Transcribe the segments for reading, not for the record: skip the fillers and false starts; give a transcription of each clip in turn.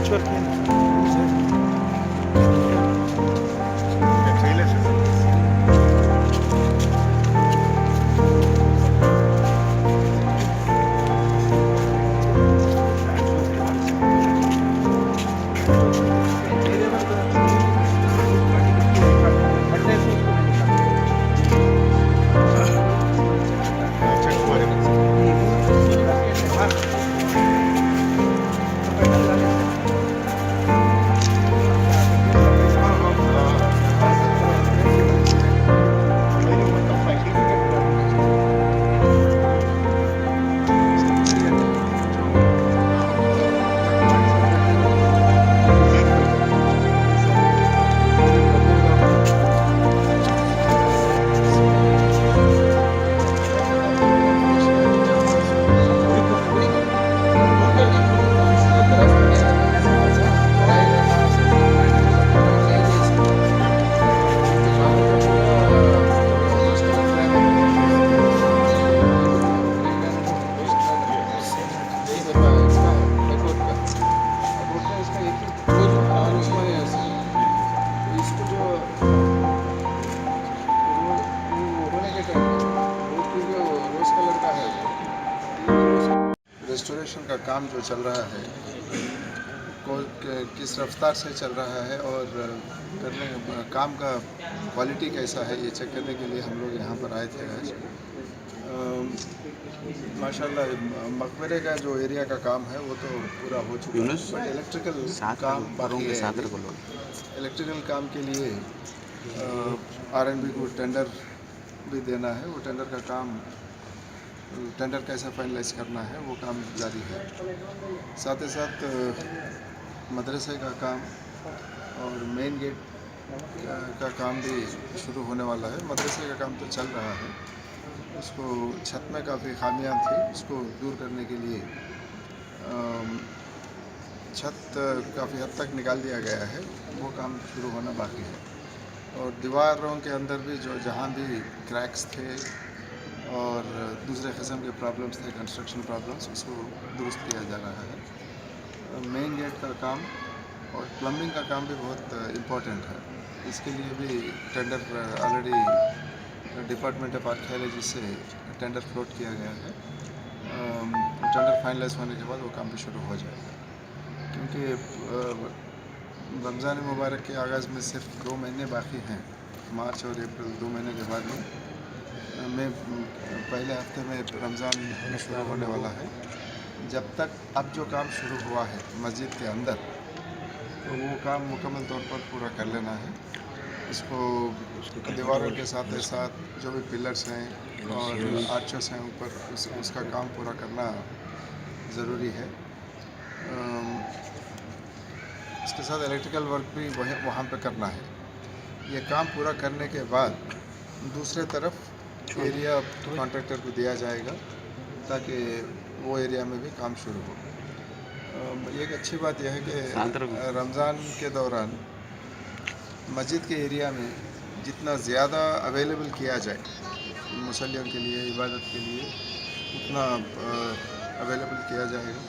Patch work है ना। Restoration का काम जो चल रहा है किस रफ्तार से चल रहा है और काम का क्वालिटी कैसा है ये चेक करने के लिए हम लोग यहाँ पर आए थे आज। माशाल्लाह मकबरे का जो एरिया का काम है वो तो पूरा हो चुका है, बट इलेक्ट्रिकल काम बाकी है। इलेक्ट्रिकल काम के लिए R&B को टेंडर भी देना है। वो टेंडर कैसे फाइनलाइज करना है वो काम जारी है। साथ ही साथ मदरसे का काम और मेन गेट का काम भी शुरू होने वाला है। मदरसे का काम तो चल रहा है, उसको छत में काफ़ी खामियां थी, उसको दूर करने के लिए छत काफ़ी हद तक निकाल दिया गया है, वो काम शुरू होना बाकी है। और दीवारों के अंदर भी जहाँ भी क्रैक्स थे और दूसरे किस्म के प्रॉब्लम्स थे, कंस्ट्रक्शन प्रॉब्लम्स, उसको दुरुस्त किया जा रहा है। मेन गेट का काम और प्लम्बिंग का काम भी बहुत इम्पोर्टेंट है। इसके लिए भी tender already department of archaeology से टेंडर फ्लोट किया गया है। टेंडर फाइनलाइज होने के बाद वो काम भी शुरू हो जाएगा, क्योंकि रमज़ान मुबारक के आगाज़ में सिर्फ 2 महीने बाकी हैं। मार्च और अप्रैल 2 महीने के बाद में पहले हफ्ते में रमज़ान शुरू होने वाला है। जब तक अब जो काम शुरू हुआ है मस्जिद के अंदर, तो वो काम मुकम्मल तौर पर पूरा कर लेना है। इसको दीवारों के साथ साथ जो भी पिलर्स हैं और आर्चर्स हैं ऊपर, उसका काम पूरा करना ज़रूरी है। इसके साथ इलेक्ट्रिकल वर्क भी वहाँ पे करना है। ये काम पूरा करने के बाद दूसरे तरफ एरिया कॉन्ट्रैक्टर को दिया जाएगा ताकि वो एरिया में भी काम शुरू हो। एक अच्छी बात यह है कि रमज़ान के दौरान मस्जिद के एरिया में जितना ज़्यादा अवेलेबल किया जाए मुसल्लियों के लिए, इबादत के लिए, उतना अवेलेबल किया जाएगा।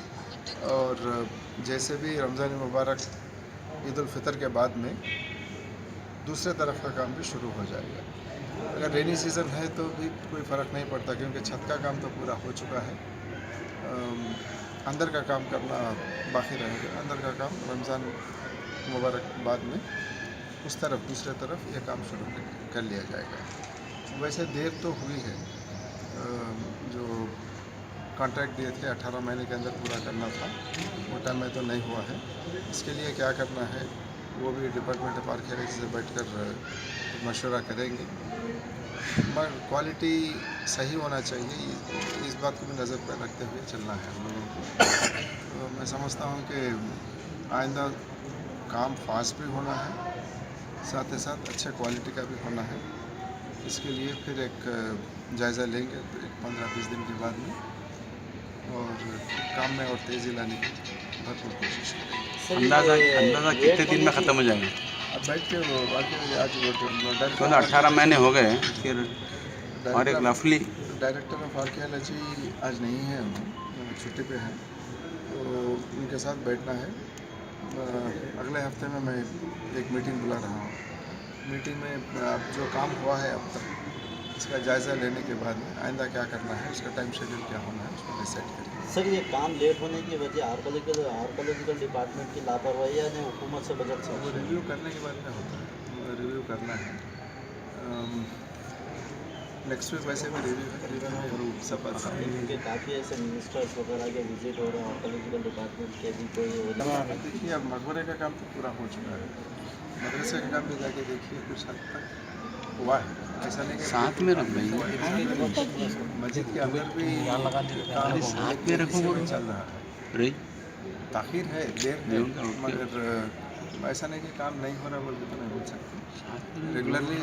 और जैसे भी रमज़ान मुबारक ईद उल फितर के बाद में दूसरे तरफ का काम भी शुरू हो जाएगा। अगर रेनी सीज़न है तो भी कोई फ़र्क नहीं पड़ता, क्योंकि छत का काम तो पूरा हो चुका है। अंदर का काम करना बाकी रहेगा। अंदर का काम रमज़ान मुबारक बाद में उस तरफ दूसरे तरफ ये काम शुरू कर लिया जाएगा। वैसे देर तो हुई है, जो कॉन्ट्रैक्ट दिए थे 18 महीने के अंदर पूरा करना था, वो टाइम में तो नहीं हुआ है। इसके लिए क्या करना है वो भी डिपार्टमेंट ऑफ आर्कियोलॉजी से बैठकर मशवरा करेंगे, मगर क्वालिटी सही होना चाहिए, इस बात को भी नज़र पर रखते हुए चलना है हम लोगों को। तो मैं समझता हूँ कि आइंदा काम फास्ट भी होना है, साथ ही साथ अच्छे क्वालिटी का भी होना है। इसके लिए फिर एक जायज़ा लेंगे 15-20 दिन के बाद में, और काम में और तेज़ी लाने की भरपूर कोशिश करेंगे। अंदाज़ा कितने दिन में ख़त्म हो जाएगा? अब बैठ के वो बाकी आज वो 18 महीने हो गए फिर, और एक रफली डायरेक्टर ऑफ आर्कियोलॉजी आज नहीं है, छुट्टी पे हैं, तो उनके साथ बैठना है अगले हफ्ते में मैं एक मीटिंग बुला रहा हूँ। मीटिंग में जो काम हुआ है अब तक इसका जायज़ा लेने के बाद में आइंदा क्या करना है, उसका टाइम शेड्यूल क्या होना है, उसको डिसाइड करेंगे। सर, ये काम लेट होने की वजह आर्कोलॉजिकल डिपार्टमेंट की लापरवाही है या हुकूमत से बजट से? वो रिव्यू करने के बाद में होता है, रिव्यू करना है। नेक्स्ट वीक वैसे भी रिव्यू में सब क्योंकि काफ़ी ऐसे मिनिस्टर्स वगैरह के विजिट हो रहे हैं आर्कोलॉजिकल डिपार्टमेंट के भी कोई देखिए, अब मकबरे का काम तो पूरा हो चुका है, मदरसे का काम भी जाके देखिए कुछ हद तक हुआ है, ऐसा नहीं कि साथ में रख भाई, मस्जिद के अंदर भी काम साथ में रखो, चल रहा है। रे ताख़ीर है, देर है, मगर ऐसा नहीं कि काम नहीं हो रहा बोल के तो नहीं बोल सकते। रेगुलरली